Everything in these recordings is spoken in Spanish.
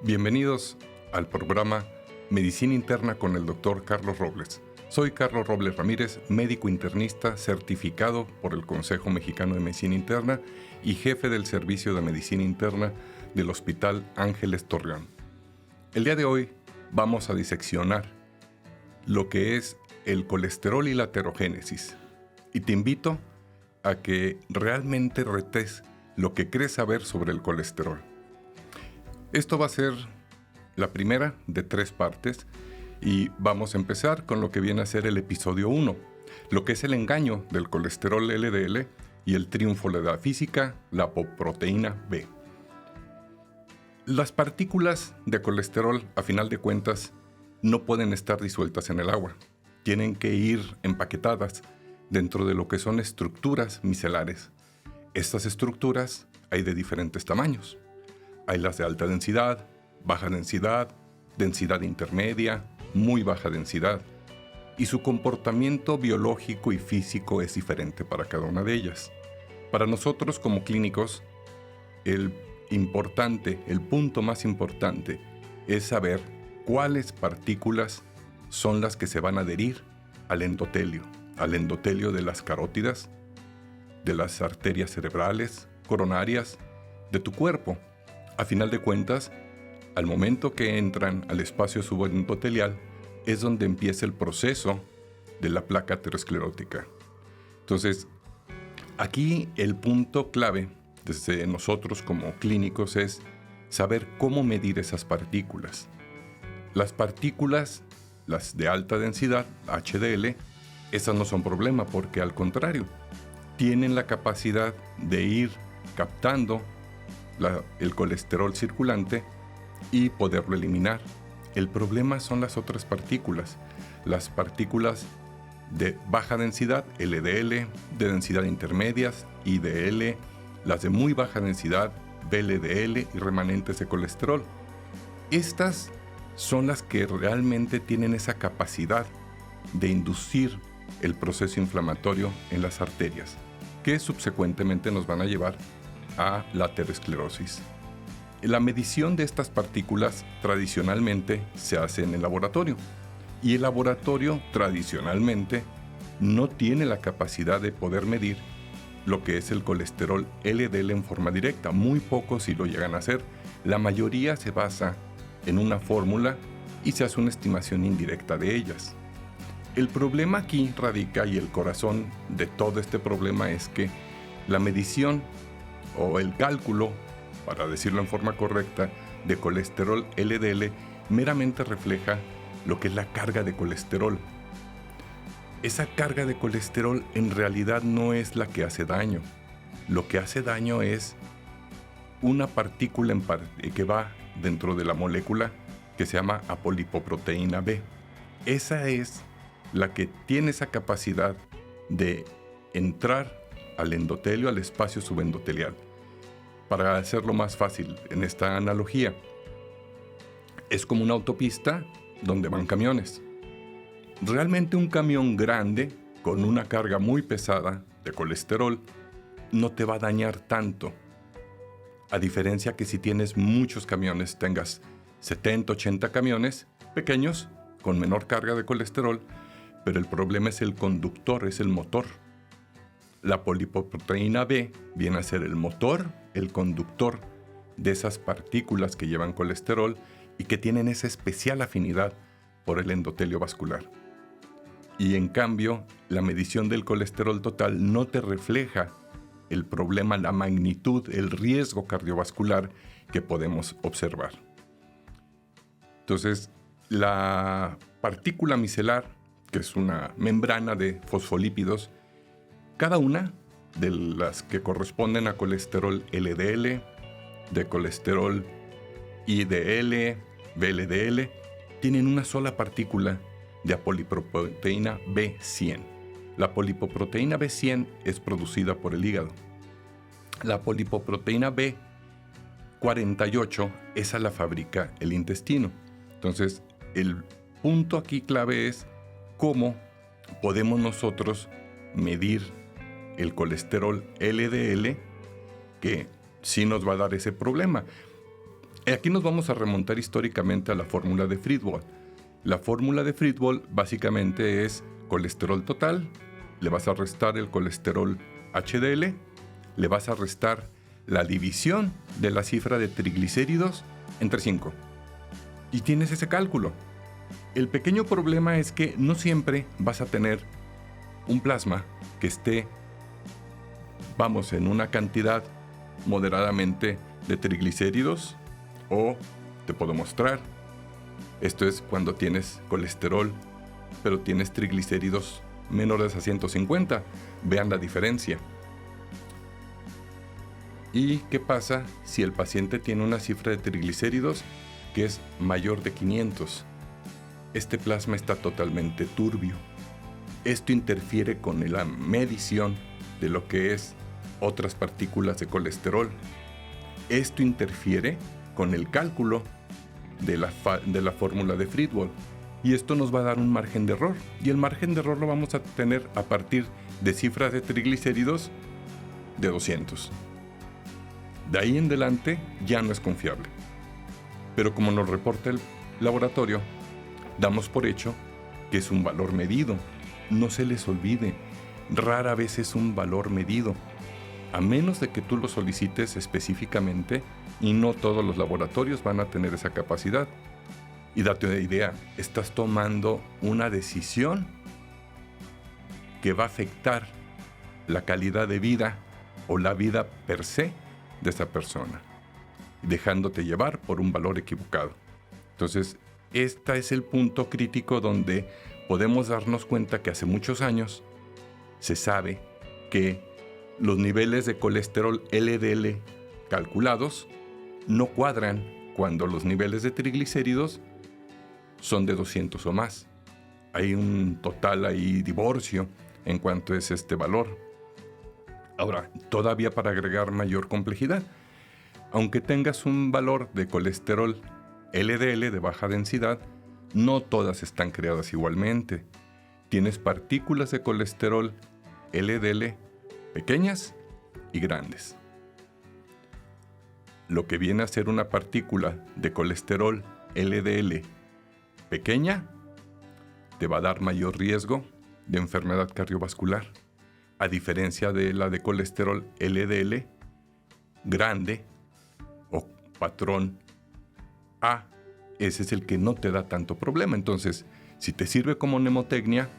Bienvenidos al programa Medicina Interna con el Dr. Carlos Robles. Soy Carlos Robles Ramírez, médico internista certificado por el Consejo Mexicano de Medicina Interna y jefe del Servicio de Medicina Interna del Hospital Ángeles Torreón. El día de hoy vamos a diseccionar lo que es el colesterol y la aterogénesis. Y te invito a que realmente retes lo que crees saber sobre el colesterol. Esto va a ser la primera de 3 partes y vamos a empezar con lo que viene a ser el episodio 1, lo que es el engaño del colesterol LDL y el triunfo de la física, la apoproteína B. Las partículas de colesterol, a final de cuentas, no pueden estar disueltas en el agua. Tienen que ir empaquetadas dentro de lo que son estructuras micelares. Estas estructuras hay de diferentes tamaños. Hay las de alta densidad, baja densidad, densidad intermedia, muy baja densidad. Y su comportamiento biológico y físico es diferente para cada una de ellas. Para nosotros como clínicos, el punto más importante es saber cuáles partículas son las que se van a adherir al endotelio de las carótidas, de las arterias cerebrales, coronarias, de tu cuerpo. A final de cuentas, al momento que entran al espacio subendotelial es donde empieza el proceso de la placa aterosclerótica. Entonces, aquí el punto clave desde nosotros como clínicos es saber cómo medir esas partículas. Las partículas, las de alta densidad, HDL, esas no son problema porque al contrario, tienen la capacidad de ir captando el colesterol circulante y poderlo eliminar. El problema son las otras partículas, las partículas de baja densidad, LDL, de densidad intermedias, IDL, las de muy baja densidad, VLDL y remanentes de colesterol. Estas son las que realmente tienen esa capacidad de inducir el proceso inflamatorio en las arterias, que subsecuentemente nos van a llevar a la aterosclerosis. La medición de estas partículas tradicionalmente se hace en el laboratorio y el laboratorio tradicionalmente no tiene la capacidad de poder medir lo que es el colesterol LDL en forma directa. Muy pocos sí lo llegan a hacer. La mayoría se basa en una fórmula y se hace una estimación indirecta de ellas. El problema aquí radica y el corazón de todo este problema es que la medición o el cálculo, para decirlo en forma correcta, de colesterol LDL meramente refleja lo que es la carga de colesterol. Esa carga de colesterol en realidad no es la que hace daño. Lo que hace daño es una partícula que va dentro de la molécula que se llama apolipoproteína B. Esa es la que tiene esa capacidad de entrar al endotelio, al espacio subendotelial. Para hacerlo más fácil en esta analogía, es como una autopista donde van camiones. Realmente un camión grande con una carga muy pesada de colesterol no te va a dañar tanto. A diferencia que si tienes muchos camiones, tengas 70, 80 camiones pequeños con menor carga de colesterol, pero el problema es el conductor, es el motor. La polipoproteína B viene a ser el motor, el conductor de esas partículas que llevan colesterol y que tienen esa especial afinidad por el endotelio vascular. Y en cambio, la medición del colesterol total no te refleja el problema, la magnitud, el riesgo cardiovascular que podemos observar. Entonces, la partícula micelar, que es una membrana de fosfolípidos, cada una de las que corresponden a colesterol LDL, de colesterol IDL, VLDL, tienen una sola partícula de apolipoproteína B100. La apolipoproteína B100 es producida por el hígado. La apolipoproteína B48, esa la fabrica el intestino. Entonces, el punto aquí clave es cómo podemos nosotros medir el colesterol LDL, que sí nos va a dar ese problema. Aquí nos vamos a remontar históricamente a la fórmula de Friedwald. La fórmula de Friedwald básicamente es colesterol total, le vas a restar el colesterol HDL, le vas a restar la división de la cifra de triglicéridos entre 5. Y tienes ese cálculo. El pequeño problema es que no siempre vas a tener un plasma que esté, en una cantidad moderadamente de triglicéridos, o te puedo mostrar. Esto es cuando tienes colesterol, pero tienes triglicéridos menores a 150. Vean la diferencia. ¿Y qué pasa si el paciente tiene una cifra de triglicéridos que es mayor de 500? Este plasma está totalmente turbio. Esto interfiere con la medición de lo que es otras partículas de colesterol. Esto interfiere con el cálculo de la fórmula de Friedwald. Y esto nos va a dar un margen de error. Y el margen de error lo vamos a tener a partir de cifras de triglicéridos de 200. De ahí en adelante ya no es confiable. Pero como nos reporta el laboratorio, damos por hecho que es un valor medido. No se les olvide, rara vez es un valor medido, a menos de que tú lo solicites específicamente, y no todos los laboratorios van a tener esa capacidad. Y date una idea, estás tomando una decisión que va a afectar la calidad de vida o la vida per se de esa persona, dejándote llevar por un valor equivocado. Entonces, este es el punto crítico donde podemos darnos cuenta que hace muchos años se sabe que los niveles de colesterol LDL calculados no cuadran cuando los niveles de triglicéridos son de 200 o más. Hay un total divorcio en cuanto es este valor. Ahora, todavía para agregar mayor complejidad, aunque tengas un valor de colesterol LDL de baja densidad, no todas están creadas igualmente. Tienes partículas de colesterol LDL pequeñas y grandes. Lo que viene a ser una partícula de colesterol LDL pequeña te va a dar mayor riesgo de enfermedad cardiovascular, a diferencia de la de colesterol LDL grande o patrón A. Ese es el que no te da tanto problema. Entonces, si te sirve como mnemotecnia,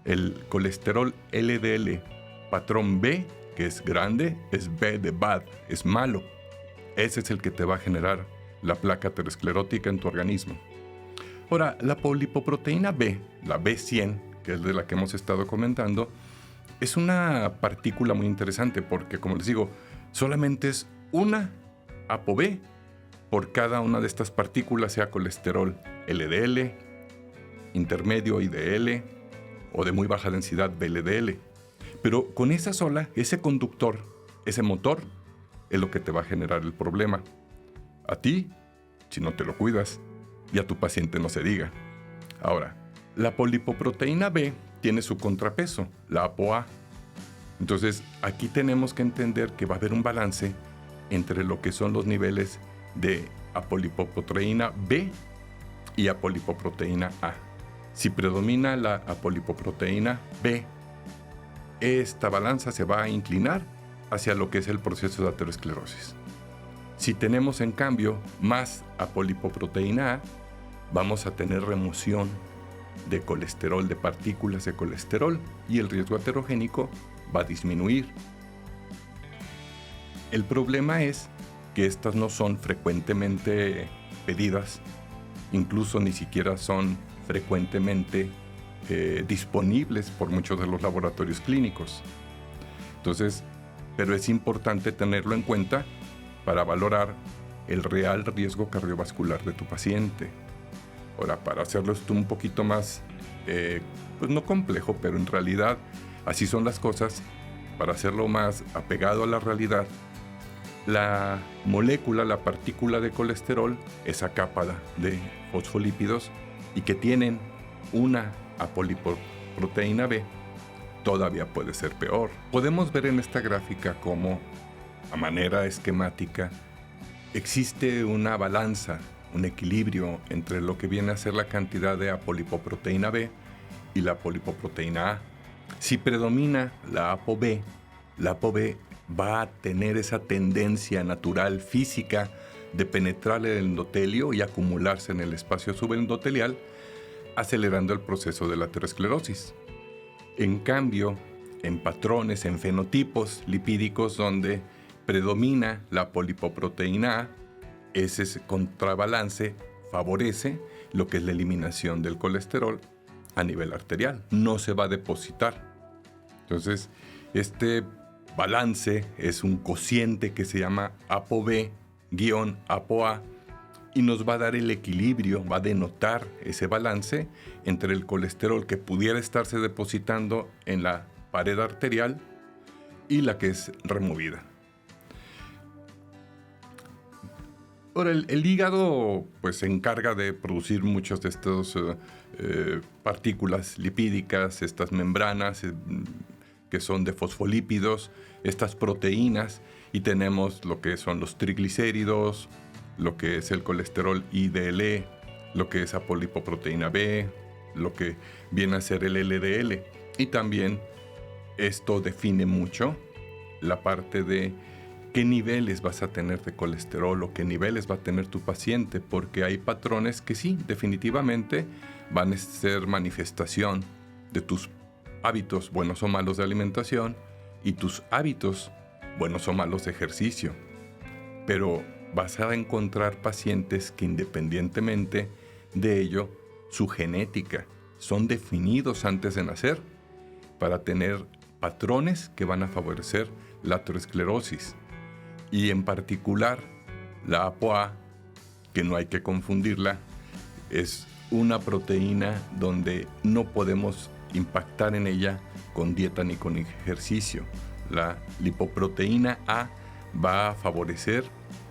el colesterol LDL patrón B, que es grande, es B de bad, es malo. Ese es el que te va a generar la placa aterosclerótica en tu organismo. Ahora, la polipoproteína B, la B100, que es de la que hemos estado comentando, es una partícula muy interesante porque, como les digo, solamente es una ApoB por cada una de estas partículas, sea colesterol LDL, intermedio IDL o de muy baja densidad VLDL. Pero con esa sola, ese conductor, ese motor, es lo que te va a generar el problema. A ti, si no te lo cuidas, y a tu paciente no se diga. Ahora, la polipoproteína B tiene su contrapeso, la ApoA. Entonces, aquí tenemos que entender que va a haber un balance entre lo que son los niveles de apolipoproteína B y apolipoproteína A. Si predomina la apolipoproteína B, esta balanza se va a inclinar hacia lo que es el proceso de aterosclerosis. Si tenemos en cambio más apolipoproteína A, vamos a tener remoción de colesterol, de partículas de colesterol, y el riesgo aterogénico va a disminuir. El problema es que estas no son frecuentemente pedidas, incluso ni siquiera son frecuentemente disponibles por muchos de los laboratorios clínicos. Entonces, pero es importante tenerlo en cuenta para valorar el real riesgo cardiovascular de tu paciente. Ahora, para hacerlo esto un poquito más, pues no complejo, pero en realidad así son las cosas, para hacerlo más apegado a la realidad, la molécula, la partícula de colesterol, esa capa de fosfolípidos, y que tienen una apolipoproteína B, todavía puede ser peor. Podemos ver en esta gráfica cómo, a manera esquemática, existe una balanza, un equilibrio entre lo que viene a ser la cantidad de apolipoproteína B y la apolipoproteína A. Si predomina la ApoB, la ApoB va a tener esa tendencia natural física de penetrar el endotelio y acumularse en el espacio subendotelial, acelerando el proceso de la aterosclerosis. En cambio, en patrones, en fenotipos lipídicos donde predomina la polipoproteína A, ese contrabalance favorece lo que es la eliminación del colesterol a nivel arterial. No se va a depositar. Entonces, este balance es un cociente que se llama ApoB-ApoA y nos va a dar el equilibrio, va a denotar ese balance entre el colesterol que pudiera estarse depositando en la pared arterial y la que es removida. Ahora, el hígado pues, se encarga de producir muchas de estas partículas lipídicas, estas membranas que son de fosfolípidos, estas proteínas, y tenemos lo que son los triglicéridos, lo que es el colesterol IDL, lo que es apolipoproteína B, lo que viene a ser el LDL. Y también esto define mucho la parte de qué niveles vas a tener de colesterol o qué niveles va a tener tu paciente, porque hay patrones que sí, definitivamente van a ser manifestación de tus hábitos buenos o malos de alimentación y tus hábitos buenos o malos de ejercicio. Pero vas a encontrar pacientes que independientemente de ello, su genética son definidos antes de nacer para tener patrones que van a favorecer la aterosclerosis. Y en particular, la ApoA, que no hay que confundirla, es una proteína donde no podemos impactar en ella con dieta ni con ejercicio. La lipoproteína A va a favorecer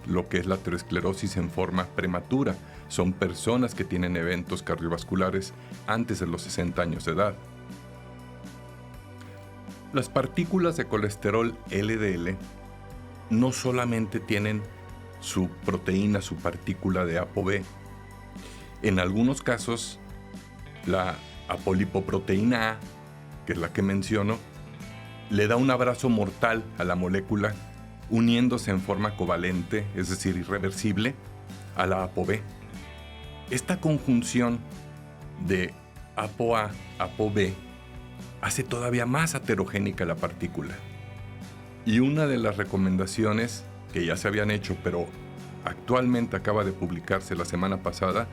lo que es la aterosclerosis en forma prematura. Son personas que tienen eventos cardiovasculares antes de los 60 años de edad. Las partículas de colesterol LDL no solamente tienen su proteína, su partícula de ApoB. En algunos casos, la apolipoproteína A, que es la que menciono, le da un abrazo mortal a la molécula, uniéndose en forma covalente, es decir, irreversible, a la ApoB. Esta conjunción de ApoA, ApoB, hace todavía más heterogénica la partícula. Y una de las recomendaciones que ya se habían hecho, pero actualmente acaba de publicarse la semana pasada,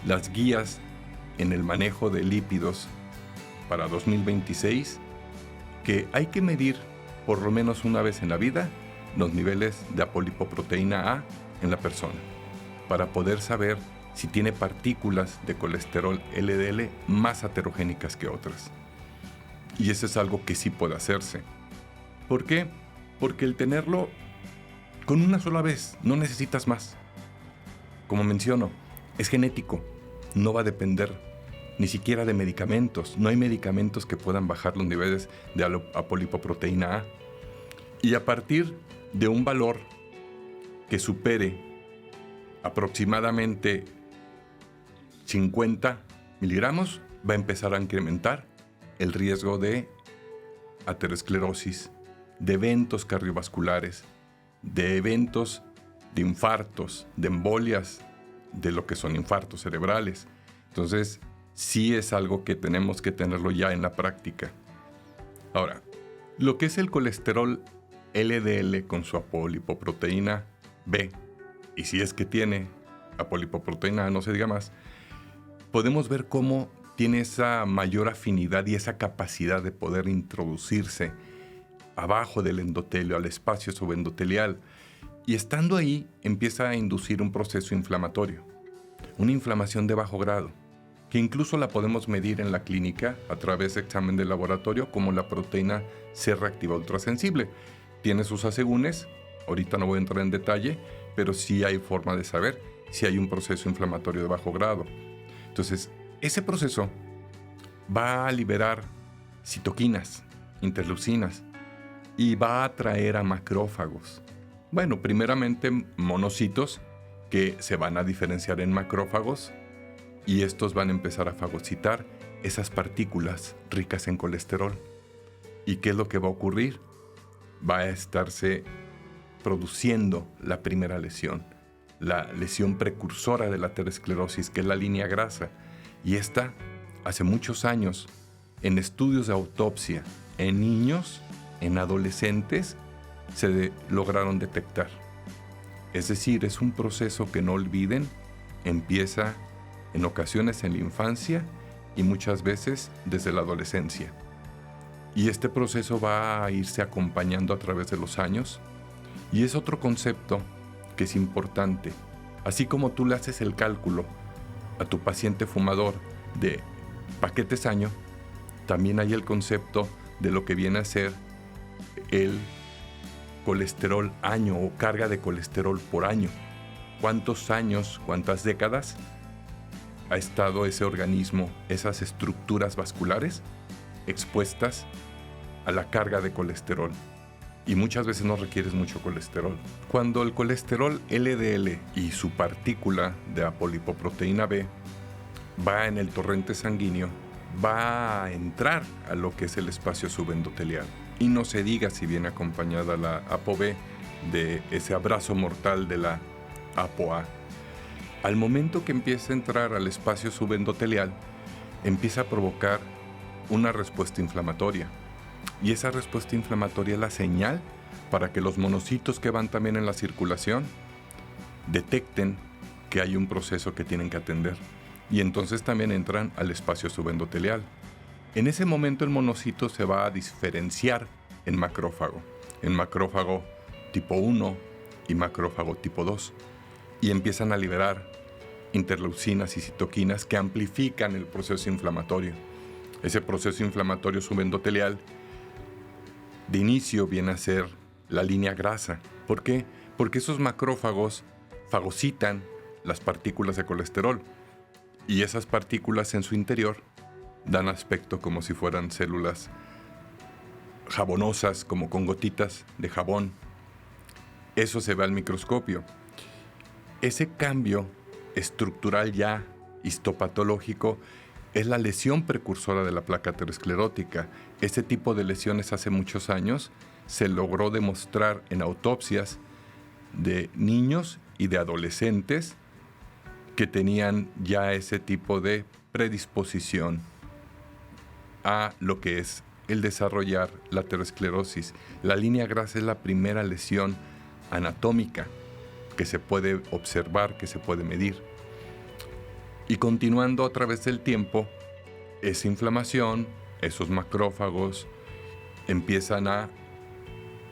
las guías en el manejo de lípidos para 2026, que hay que medir por lo menos una vez en la vida los niveles de apolipoproteína A en la persona, para poder saber si tiene partículas de colesterol LDL más heterogénicas que otras. Y eso es algo que sí puede hacerse. ¿Por qué? Porque el tenerlo con una sola vez no necesitas más. Como menciono, es genético, no va a depender ni siquiera de medicamentos. No hay medicamentos que puedan bajar los niveles de apolipoproteína A. Y a partir de un valor que supere aproximadamente 50 miligramos, va a empezar a incrementar el riesgo de aterosclerosis, de eventos cardiovasculares, de eventos de infartos, de embolias, de lo que son infartos cerebrales. Entonces, sí es algo que tenemos que tenerlo ya en la práctica. Ahora, lo que es el colesterol LDL con su apolipoproteína B, y si es que tiene apolipoproteína A, no se diga más, podemos ver cómo tiene esa mayor afinidad y esa capacidad de poder introducirse abajo del endotelio, al espacio subendotelial, y estando ahí empieza a inducir un proceso inflamatorio, una inflamación de bajo grado, que incluso la podemos medir en la clínica a través de examen de laboratorio como la proteína C reactiva ultrasensible. Tiene sus asegúnes, ahorita no voy a entrar en detalle, pero sí hay forma de saber si hay un proceso inflamatorio de bajo grado. Entonces, ese proceso va a liberar citoquinas, interleucinas, y va a atraer a macrófagos. Bueno, primeramente monocitos que se van a diferenciar en macrófagos y estos van a empezar a fagocitar esas partículas ricas en colesterol. ¿Y qué es lo que va a ocurrir? Va a estarse produciendo la primera lesión, la lesión precursora de la aterosclerosis, que es la línea grasa. Y esta, hace muchos años, en estudios de autopsia en niños, en adolescentes, se lograron detectar. Es decir, es un proceso que no olviden, empieza en ocasiones en la infancia y muchas veces desde la adolescencia. Y este proceso va a irse acompañando a través de los años. Y es otro concepto que es importante. Así como tú le haces el cálculo a tu paciente fumador de paquetes año, también hay el concepto de lo que viene a ser el colesterol año o carga de colesterol por año. ¿Cuántos años, cuántas décadas ha estado ese organismo, esas estructuras vasculares expuestas a la carga de colesterol? Y muchas veces no requieres mucho colesterol. Cuando el colesterol LDL y su partícula de apolipoproteína B va en el torrente sanguíneo, va a entrar a lo que es el espacio subendotelial. Y no se diga si viene acompañada la ApoB de ese abrazo mortal de la ApoA. Al momento que empieza a entrar al espacio subendotelial, empieza a provocar una respuesta inflamatoria. Y esa respuesta inflamatoria es la señal para que los monocitos que van también en la circulación detecten que hay un proceso que tienen que atender. Y entonces también entran al espacio subendotelial. En ese momento el monocito se va a diferenciar en macrófago tipo 1 y macrófago tipo 2. Y empiezan a liberar interleucinas y citoquinas que amplifican el proceso inflamatorio. Ese proceso inflamatorio subendotelial de inicio viene a ser la línea grasa. ¿Por qué? Porque esos macrófagos fagocitan las partículas de colesterol y esas partículas en su interior dan aspecto como si fueran células jabonosas, como con gotitas de jabón. Eso se ve al microscopio. Ese cambio estructural ya histopatológico es la lesión precursora de la placa aterosclerótica. Este tipo de lesiones hace muchos años se logró demostrar en autopsias de niños y de adolescentes que tenían ya ese tipo de predisposición a lo que es el desarrollar la aterosclerosis. La línea grasa es la primera lesión anatómica que se puede observar, que se puede medir. Y continuando a través del tiempo, esa inflamación, esos macrófagos empiezan a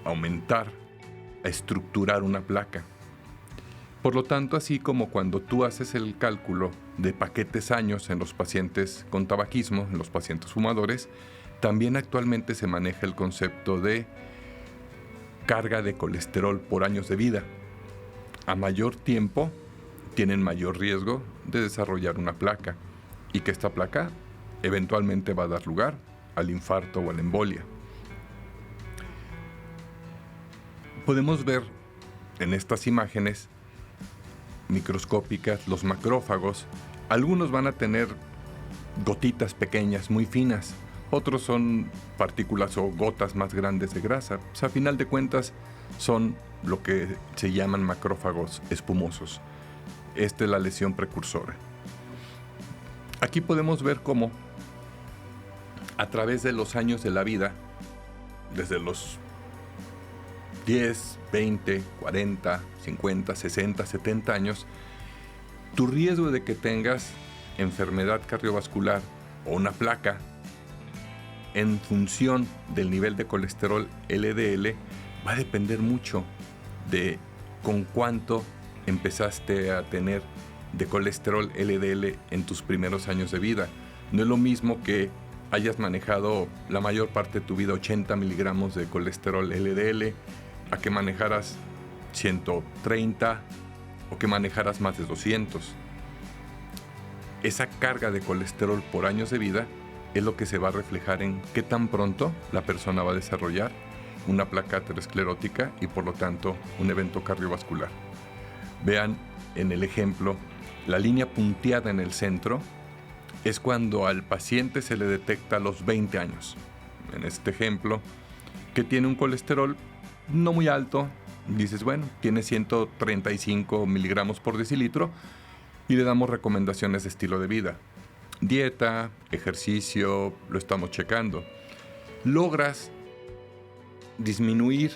aumentar, a estructurar una placa. Por lo tanto, así como cuando tú haces el cálculo de paquetes años en los pacientes con tabaquismo, en los pacientes fumadores, también actualmente se maneja el concepto de carga de colesterol por años de vida. A mayor tiempo, tienen mayor riesgo de desarrollar una placa y que esta placa eventualmente va a dar lugar al infarto o a la embolia. Podemos ver en estas imágenes microscópicas los macrófagos. Algunos van a tener gotitas pequeñas muy finas, otros son partículas o gotas más grandes de grasa. O sea, a final de cuentas son lo que se llaman macrófagos espumosos. Esta es la lesión precursora. Aquí podemos ver cómo a través de los años de la vida, desde los 10, 20, 40, 50, 60, 70 años, tu riesgo de que tengas enfermedad cardiovascular o una placa en función del nivel de colesterol LDL va a depender mucho de con cuánto empezaste a tener de colesterol LDL en tus primeros años de vida. No es lo mismo que hayas manejado la mayor parte de tu vida 80 miligramos de colesterol LDL a que manejaras 130 o que manejaras más de 200. Esa carga de colesterol por años de vida es lo que se va a reflejar en qué tan pronto la persona va a desarrollar una placa aterosclerótica y por lo tanto un evento cardiovascular. Vean en el ejemplo, la línea punteada en el centro es cuando al paciente se le detecta a los 20 años. En este ejemplo, que tiene un colesterol no muy alto, dices, bueno, tiene 135 miligramos por decilitro y le damos recomendaciones de estilo de vida. Dieta, ejercicio, lo estamos checando. Logras disminuir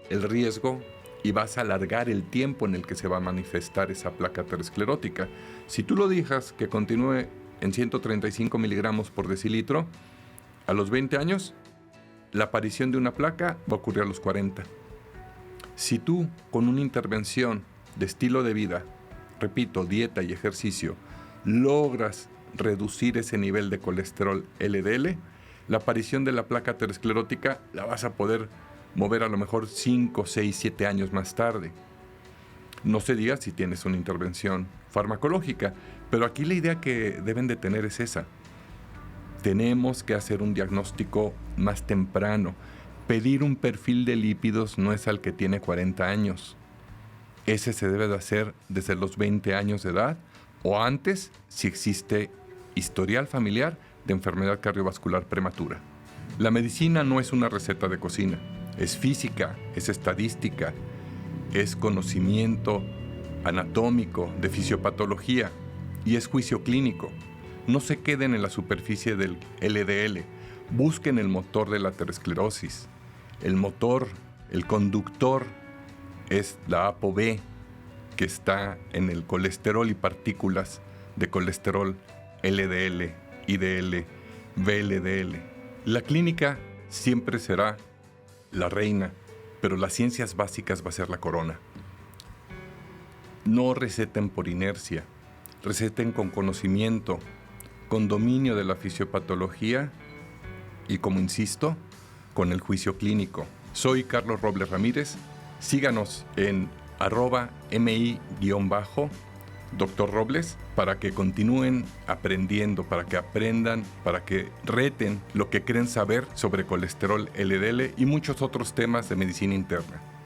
el riesgo y vas a alargar el tiempo en el que se va a manifestar esa placa aterosclerótica. Si tú lo dejas que continúe en 135 miligramos por decilitro, a los 20 años, la aparición de una placa va a ocurrir a los 40. Si tú, con una intervención de estilo de vida, repito, dieta y ejercicio, logras reducir ese nivel de colesterol LDL, la aparición de la placa aterosclerótica la vas a poder mover a lo mejor 5, 6, 7 años más tarde. No se diga si tienes una intervención farmacológica, pero aquí la idea que deben de tener es esa. Tenemos que hacer un diagnóstico más temprano. Pedir un perfil de lípidos no es al que tiene 40 años. Ese se debe de hacer desde los 20 años de edad o antes si existe historial familiar de enfermedad cardiovascular prematura. La medicina no es una receta de cocina. Es física, es estadística, es conocimiento anatómico, de fisiopatología y es juicio clínico. No se queden en la superficie del LDL, busquen el motor de la aterosclerosis. El motor, el conductor, es la ApoB, que está en el colesterol y partículas de colesterol LDL, IDL, VLDL. La clínica siempre será la reina, pero las ciencias básicas va a ser la corona. No receten por inercia, receten con conocimiento, con dominio de la fisiopatología y, como insisto, con el juicio clínico. Soy Carlos Robles Ramírez. Síganos en @mi_Dr. Robles para que continúen aprendiendo, para que aprendan, para que reten lo que creen saber sobre colesterol LDL y muchos otros temas de medicina interna.